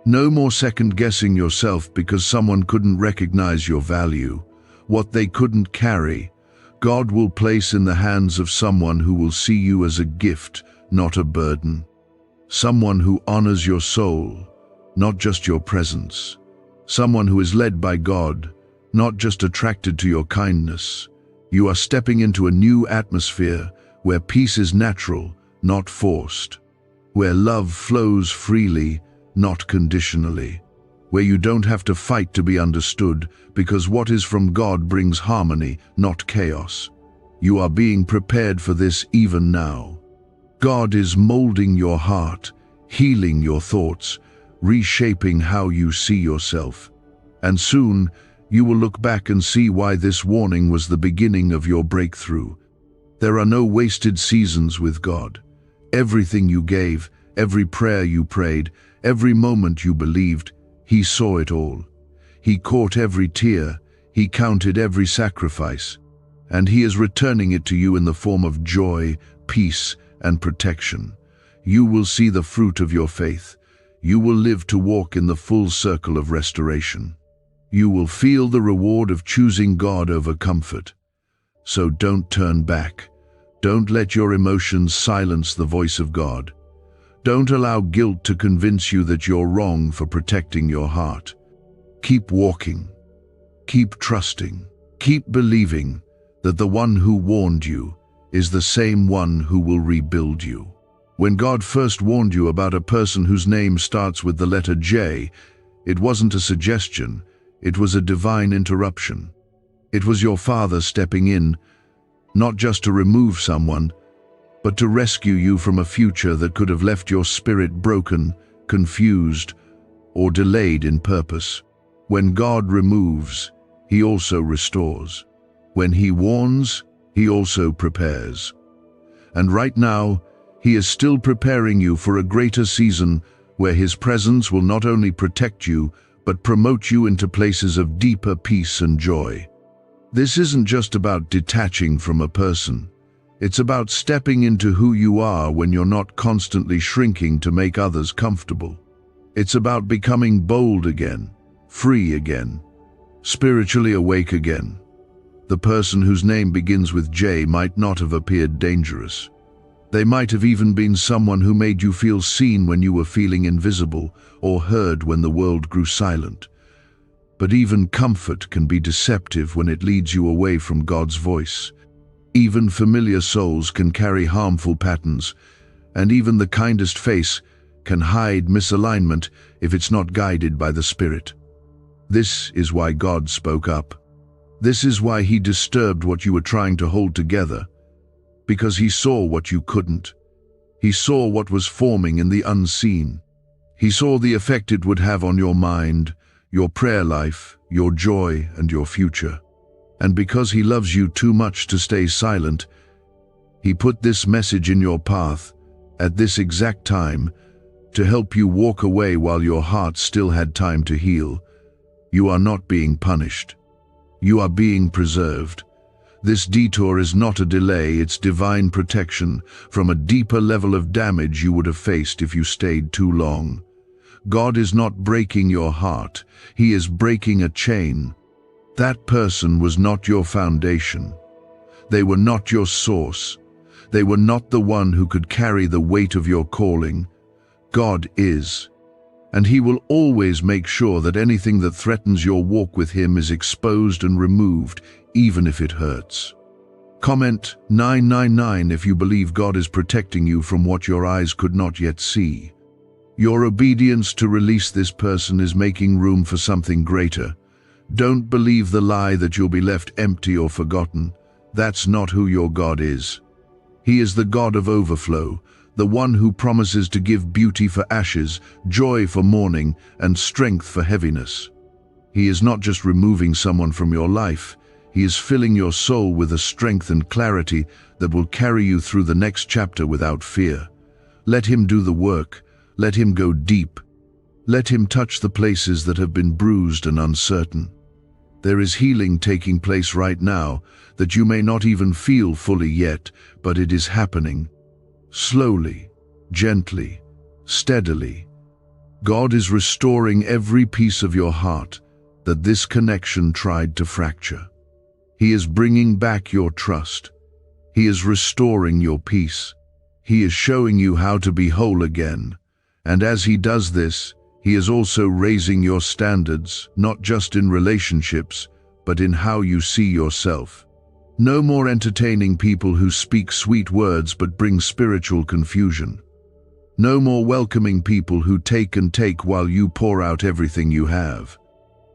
No more second-guessing yourself because someone couldn't recognize your value. What they couldn't carry, God will place in the hands of someone who will see you as a gift, not a burden. Someone who honors your soul, not just your presence. Someone who is led by God, not just attracted to your kindness. You are stepping into a new atmosphere where peace is natural, not forced. Where love flows freely, not conditionally. Where you don't have to fight to be understood, because what is from God brings harmony, not chaos. You are being prepared for this even now. God is molding your heart, healing your thoughts, reshaping how you see yourself. And soon, you will look back and see why this warning was the beginning of your breakthrough. There are no wasted seasons with God. Everything you gave, every prayer you prayed, every moment you believed, He saw it all. He caught every tear, He counted every sacrifice, and He is returning it to you in the form of joy, peace, and protection. You will see the fruit of your faith. You will live to walk in the full circle of restoration. You will feel the reward of choosing God over comfort. So don't turn back. Don't let your emotions silence the voice of God. Don't allow guilt to convince you that you're wrong for protecting your heart. Keep walking. Keep trusting. Keep believing that the one who warned you is the same one who will rebuild you. When God first warned you about a person whose name starts with the letter J, it wasn't a suggestion, it was a divine interruption. It was your Father stepping in, not just to remove someone, but to rescue you from a future that could have left your spirit broken, confused, or delayed in purpose. When God removes, He also restores. When He warns, He also prepares. And right now, He is still preparing you for a greater season where His presence will not only protect you, but promote you into places of deeper peace and joy. This isn't just about detaching from a person. It's about stepping into who you are when you're not constantly shrinking to make others comfortable. It's about becoming bold again, free again, spiritually awake again. The person whose name begins with J might not have appeared dangerous. They might have even been someone who made you feel seen when you were feeling invisible, or heard when the world grew silent. But even comfort can be deceptive when it leads you away from God's voice. Even familiar souls can carry harmful patterns, and even the kindest face can hide misalignment if it's not guided by the Spirit. This is why God spoke up. This is why He disturbed what you were trying to hold together, because He saw what you couldn't. He saw what was forming in the unseen. He saw the effect it would have on your mind, your prayer life, your joy, and your future. And because He loves you too much to stay silent, He put this message in your path at this exact time to help you walk away while your heart still had time to heal. You are not being punished. You are being preserved. This detour is not a delay, it's divine protection from a deeper level of damage you would have faced if you stayed too long. God is not breaking your heart, He is breaking a chain. That person was not your foundation. They were not your source. They were not the one who could carry the weight of your calling. God is. And He will always make sure that anything that threatens your walk with Him is exposed and removed, even if it hurts. Comment 999 if you believe God is protecting you from what your eyes could not yet see. Your obedience to release this person is making room for something greater. Don't believe the lie that you'll be left empty or forgotten. That's not who your God is. He is the God of overflow, the one who promises to give beauty for ashes, joy for mourning, and strength for heaviness. He is not just removing someone from your life, He is filling your soul with a strength and clarity that will carry you through the next chapter without fear. Let Him do the work. Let Him go deep. Let Him touch the places that have been bruised and uncertain. There is healing taking place right now that you may not even feel fully yet, but it is happening. Slowly, gently, steadily. God is restoring every piece of your heart that this connection tried to fracture. He is bringing back your trust. He is restoring your peace. He is showing you how to be whole again. And as He does this, He is also raising your standards, not just in relationships, but in how you see yourself. No more entertaining people who speak sweet words but bring spiritual confusion. No more welcoming people who take and take while you pour out everything you have.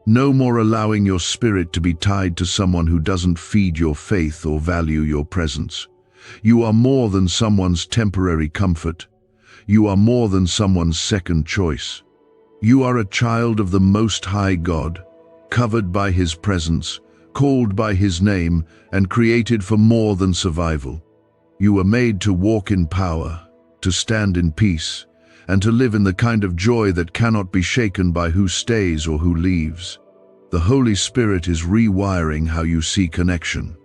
No more allowing your spirit to be tied to someone who doesn't feed your faith or value your presence. You are more than someone's temporary comfort. You are more than someone's second choice. You are a child of the Most High God, covered by His presence, called by His name, and created for more than survival. You were made to walk in power, to stand in peace, and to live in the kind of joy that cannot be shaken by who stays or who leaves. The Holy Spirit is rewiring how you see connection.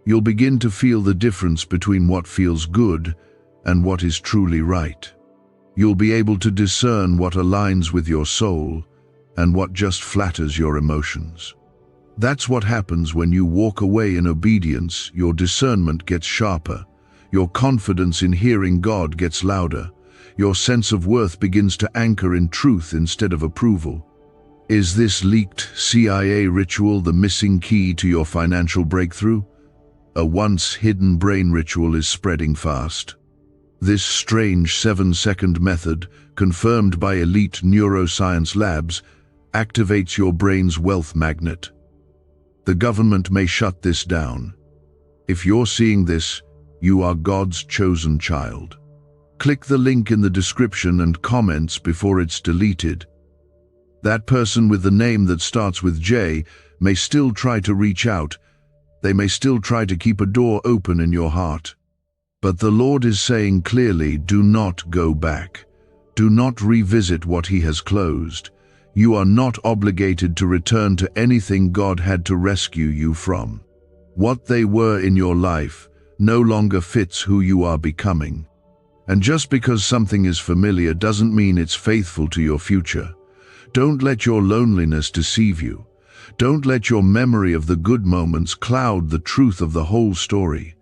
You'll begin to feel the difference between what feels good and what is truly right. You'll be able to discern what aligns with your soul and what just flatters your emotions. That's what happens when you walk away in obedience. Your discernment gets sharper. Your confidence in hearing God gets louder. Your sense of worth begins to anchor in truth instead of approval. Is this leaked CIA ritual the missing key to your financial breakthrough? A once hidden brain ritual is spreading fast. This strange 7-second method, confirmed by elite neuroscience labs, activates your brain's wealth magnet. The government may shut this down. If you're seeing this, you are God's chosen child. Click the link in the description and comments before it's deleted. That person with the name that starts with J may still try to reach out. They may still try to keep a door open in your heart. But the Lord is saying clearly, do not go back. Do not revisit what He has closed. You are not obligated to return to anything God had to rescue you from. What they were in your life no longer fits who you are becoming. And just because something is familiar doesn't mean it's faithful to your future. Don't let your loneliness deceive you. Don't let your memory of the good moments cloud the truth of the whole story.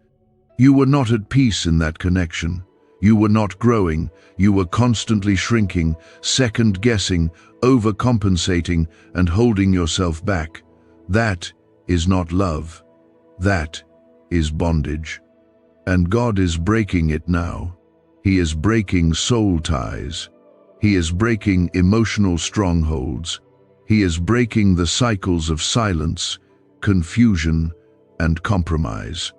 You were not at peace in that connection. You were not growing. You were constantly shrinking, second-guessing, overcompensating, and holding yourself back. That is not love. That is bondage. And God is breaking it now. He is breaking soul ties. He is breaking emotional strongholds. He is breaking the cycles of silence, confusion, and compromise.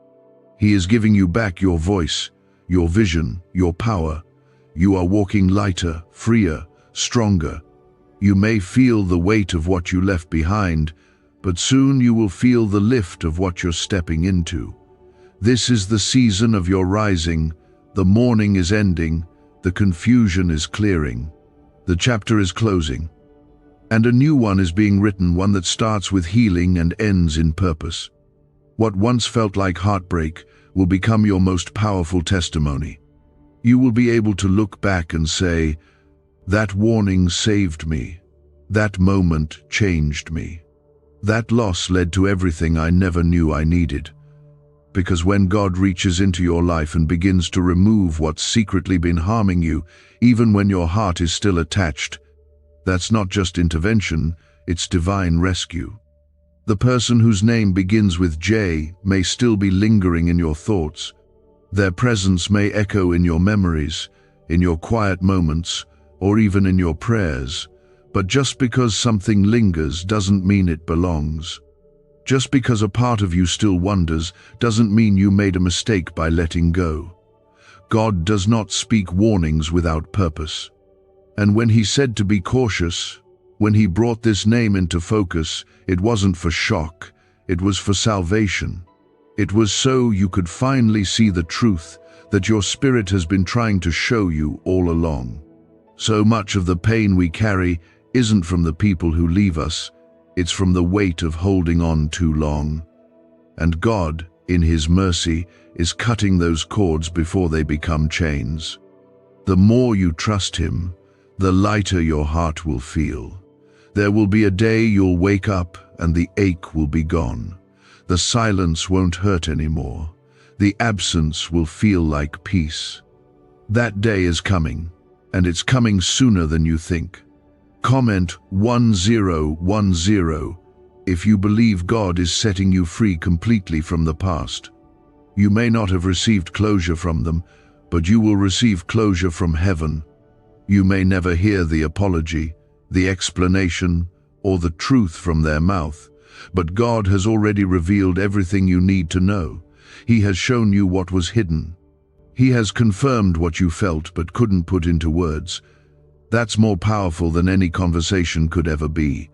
He is giving you back your voice, your vision, your power. You are walking lighter, freer, stronger. You may feel the weight of what you left behind, but soon you will feel the lift of what you're stepping into. This is the season of your rising. The mourning is ending. The confusion is clearing. The chapter is closing. And a new one is being written, one that starts with healing and ends in purpose. What once felt like heartbreak will become your most powerful testimony. You will be able to look back and say, that warning saved me. That moment changed me. That loss led to everything I never knew I needed. Because when God reaches into your life and begins to remove what's secretly been harming you, even when your heart is still attached, that's not just intervention, it's divine rescue. The person whose name begins with J may still be lingering in your thoughts. Their presence may echo in your memories, in your quiet moments, or even in your prayers. But just because something lingers doesn't mean it belongs. Just because a part of you still wonders doesn't mean you made a mistake by letting go. God does not speak warnings without purpose. And when He said to be cautious, when He brought this name into focus, it wasn't for shock, it was for salvation. It was so you could finally see the truth that your spirit has been trying to show you all along. So much of the pain we carry isn't from the people who leave us, it's from the weight of holding on too long. And God, in His mercy, is cutting those cords before they become chains. The more you trust Him, the lighter your heart will feel. There will be a day you'll wake up and the ache will be gone. The silence won't hurt anymore. The absence will feel like peace. That day is coming, and it's coming sooner than you think. Comment 1010 if you believe God is setting you free completely from the past. You may not have received closure from them, but you will receive closure from heaven. You may never hear the apology, the explanation, or the truth from their mouth, but God has already revealed everything you need to know. He has shown you what was hidden. He has confirmed what you felt but couldn't put into words. That's more powerful than any conversation could ever be.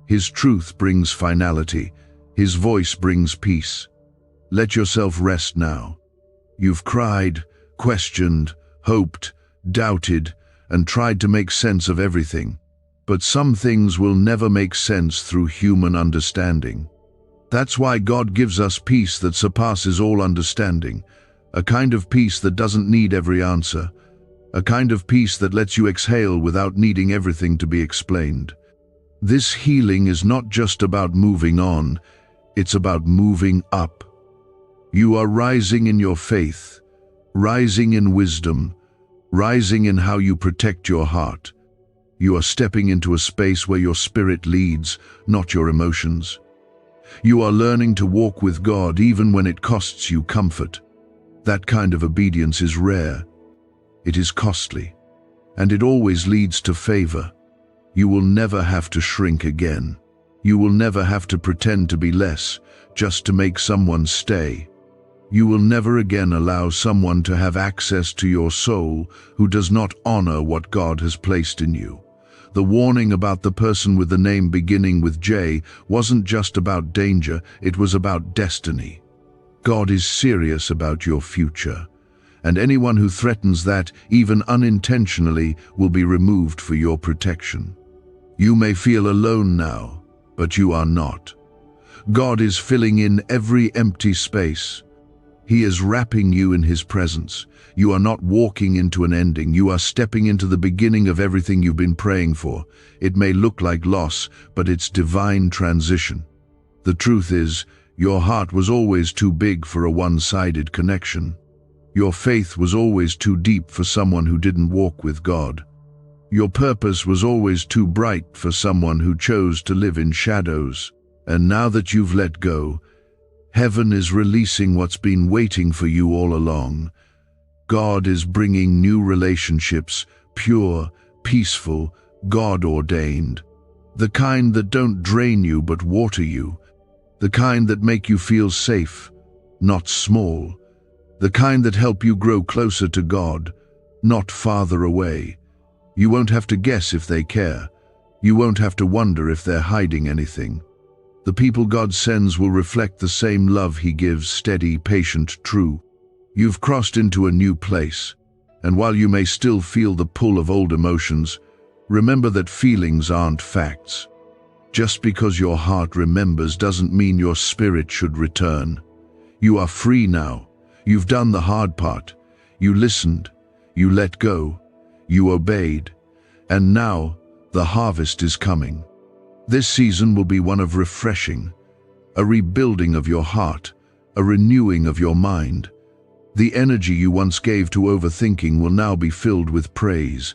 His truth brings finality. His voice brings peace. Let yourself rest now. You've cried, questioned, hoped, doubted, and tried to make sense of everything. But some things will never make sense through human understanding. That's why God gives us peace that surpasses all understanding, a kind of peace that doesn't need every answer, a kind of peace that lets you exhale without needing everything to be explained. This healing is not just about moving on, it's about moving up. You are rising in your faith, rising in wisdom, rising in how you protect your heart. You are stepping into a space where your spirit leads, not your emotions. You are learning to walk with God even when it costs you comfort. That kind of obedience is rare. It is costly, and it always leads to favor. You will never have to shrink again. You will never have to pretend to be less just to make someone stay. You will never again allow someone to have access to your soul who does not honor what God has placed in you. The warning about the person with the name beginning with J wasn't just about danger, it was about destiny. God is serious about your future, and anyone who threatens that, even unintentionally, will be removed for your protection. You may feel alone now, but you are not. God is filling in every empty space. He is wrapping you in His presence. You are not walking into an ending. You are stepping into the beginning of everything you've been praying for. It may look like loss, but it's divine transition. The truth is, your heart was always too big for a one-sided connection. Your faith was always too deep for someone who didn't walk with God. Your purpose was always too bright for someone who chose to live in shadows. And now that you've let go, heaven is releasing what's been waiting for you all along. God is bringing new relationships, pure, peaceful, God-ordained. The kind that don't drain you but water you. The kind that make you feel safe, not small. The kind that help you grow closer to God, not farther away. You won't have to guess if they care. You won't have to wonder if they're hiding anything. The people God sends will reflect the same love He gives, steady, patient, true. You've crossed into a new place, and while you may still feel the pull of old emotions, remember that feelings aren't facts. Just because your heart remembers doesn't mean your spirit should return. You are free now. You've done the hard part. You listened. You let go. You obeyed. And now, the harvest is coming. This season will be one of refreshing, a rebuilding of your heart, a renewing of your mind. The energy you once gave to overthinking will now be filled with praise.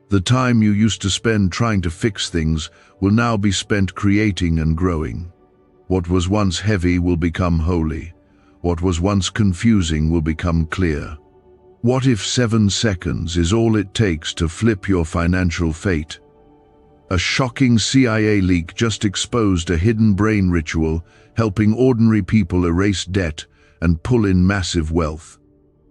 The time you used to spend trying to fix things will now be spent creating and growing. What was once heavy will become holy. What was once confusing will become clear. What if 7 seconds is all it takes to flip your financial fate? A shocking CIA leak just exposed a hidden brain ritual helping ordinary people erase debt and pull in massive wealth.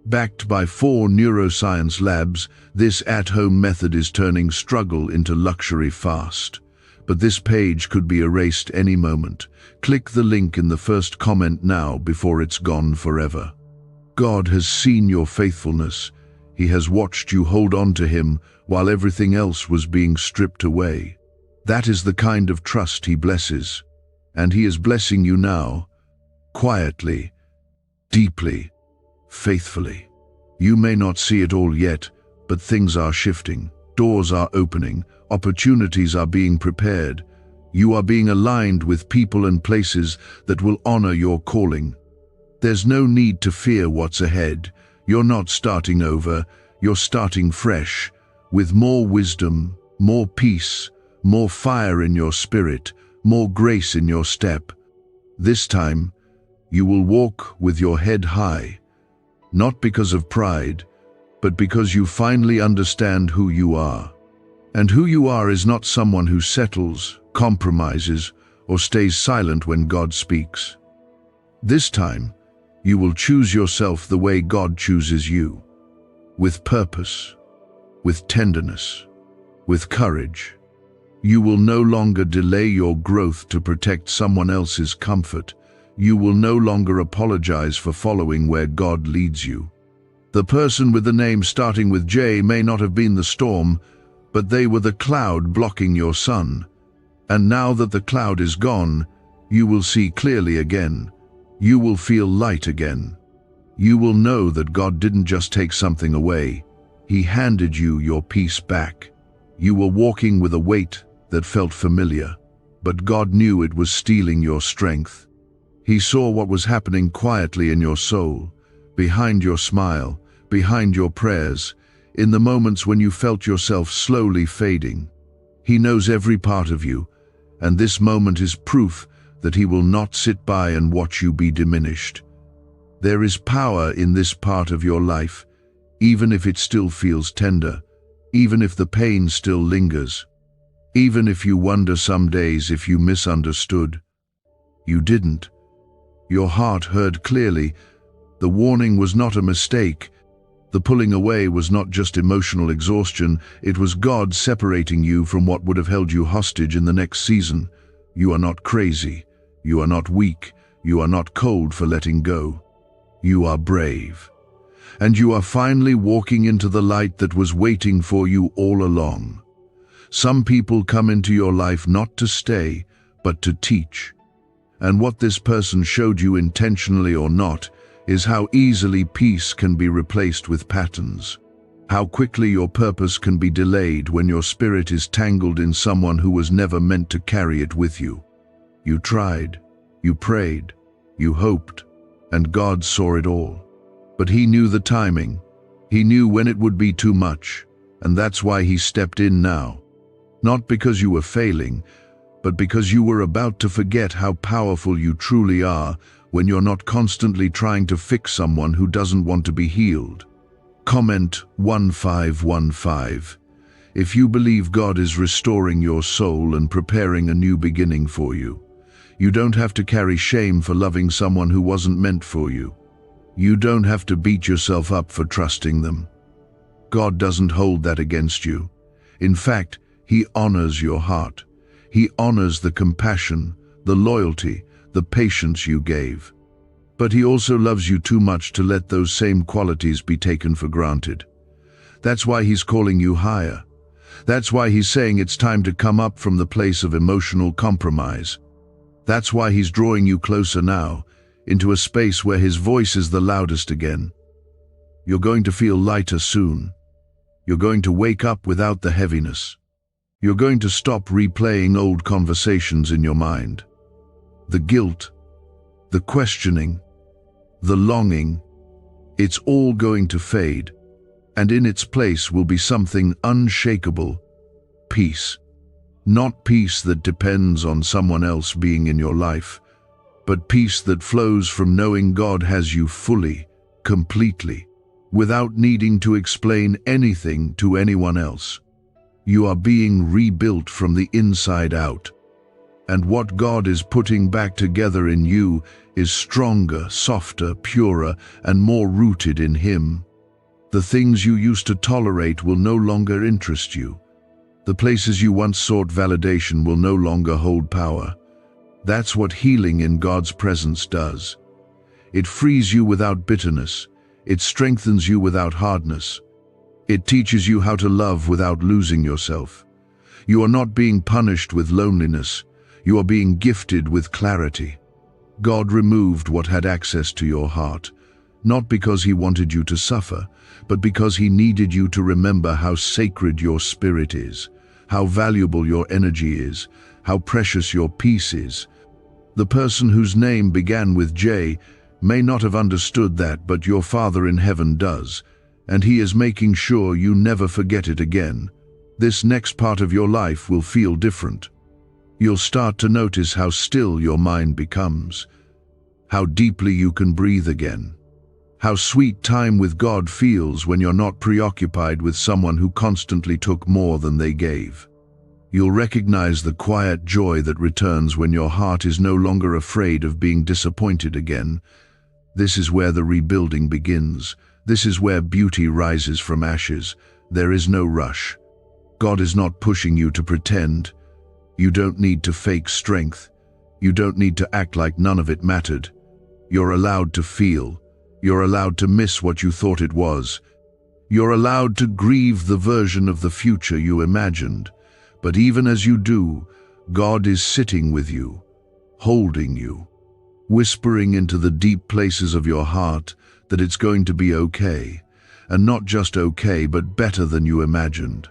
Backed by 4 neuroscience labs, this at-home method is turning struggle into luxury fast. But this page could be erased any moment. Click the link in the first comment now before it's gone forever. God has seen your faithfulness. He has watched you hold on to Him while everything else was being stripped away. That is the kind of trust He blesses. And He is blessing you now, quietly, deeply, faithfully. You may not see it all yet, but things are shifting. Doors are opening. Opportunities are being prepared. You are being aligned with people and places that will honor your calling. There's no need to fear what's ahead. You're not starting over, you're starting fresh, with more wisdom, more peace, more fire in your spirit, more grace in your step. This time, you will walk with your head high, not because of pride, but because you finally understand who you are. And who you are is not someone who settles, compromises, or stays silent when God speaks. This time, you will choose yourself the way God chooses you, with purpose, with tenderness, with courage. You will no longer delay your growth to protect someone else's comfort. You will no longer apologize for following where God leads you. The person with the name starting with J may not have been the storm, but they were the cloud blocking your sun. And now that the cloud is gone, you will see clearly again. You will feel light again. You will know that God didn't just take something away. He handed you your peace back. You were walking with a weight that felt familiar, but God knew it was stealing your strength. He saw what was happening quietly in your soul, behind your smile, behind your prayers, in the moments when you felt yourself slowly fading. He knows every part of you, and this moment is proof that he will not sit by and watch you be diminished. There is power in this part of your life, even if it still feels tender, even if the pain still lingers, even if you wonder some days if you misunderstood. You didn't. Your heart heard clearly. The warning was not a mistake. The pulling away was not just emotional exhaustion, it was God separating you from what would have held you hostage in the next season. You are not crazy. You are not weak. You are not cold for letting go. You are brave. And you are finally walking into the light that was waiting for you all along. Some people come into your life not to stay, but to teach. And what this person showed you, intentionally or not, is how easily peace can be replaced with patterns. How quickly your purpose can be delayed when your spirit is tangled in someone who was never meant to carry it with you. You tried, you prayed, you hoped, and God saw it all. But He knew the timing. He knew when it would be too much, and that's why He stepped in now. Not because you were failing, but because you were about to forget how powerful you truly are when you're not constantly trying to fix someone who doesn't want to be healed. Comment 1515. If you believe God is restoring your soul and preparing a new beginning for you, you don't have to carry shame for loving someone who wasn't meant for you. You don't have to beat yourself up for trusting them. God doesn't hold that against you. In fact, He honors your heart. He honors the compassion, the loyalty, the patience you gave. But He also loves you too much to let those same qualities be taken for granted. That's why He's calling you higher. That's why He's saying it's time to come up from the place of emotional compromise. That's why He's drawing you closer now, into a space where His voice is the loudest again. You're going to feel lighter soon. You're going to wake up without the heaviness. You're going to stop replaying old conversations in your mind. The guilt, the questioning, the longing, it's all going to fade, and in its place will be something unshakable: peace. Not peace that depends on someone else being in your life, but peace that flows from knowing God has you fully, completely, without needing to explain anything to anyone else. You are being rebuilt from the inside out. And what God is putting back together in you is stronger, softer, purer, and more rooted in Him. The things you used to tolerate will no longer interest you. The places you once sought validation will no longer hold power. That's what healing in God's presence does. It frees you without bitterness. It strengthens you without hardness. It teaches you how to love without losing yourself. You are not being punished with loneliness. You are being gifted with clarity. God removed what had access to your heart, not because He wanted you to suffer, but because He needed you to remember how sacred your spirit is, how valuable your energy is, how precious your peace is. The person whose name began with J may not have understood that, but your Father in heaven does, and He is making sure you never forget it again. This next part of your life will feel different. You'll start to notice how still your mind becomes, how deeply you can breathe again, how sweet time with God feels when you're not preoccupied with someone who constantly took more than they gave. You'll recognize the quiet joy that returns when your heart is no longer afraid of being disappointed again. This is where the rebuilding begins. This is where beauty rises from ashes. There is no rush. God is not pushing you to pretend. You don't need to fake strength. You don't need to act like none of it mattered. You're allowed to feel. You're allowed to miss what you thought it was. You're allowed to grieve the version of the future you imagined. But even as you do, God is sitting with you, holding you, whispering into the deep places of your heart that it's going to be okay, and not just okay, but better than you imagined.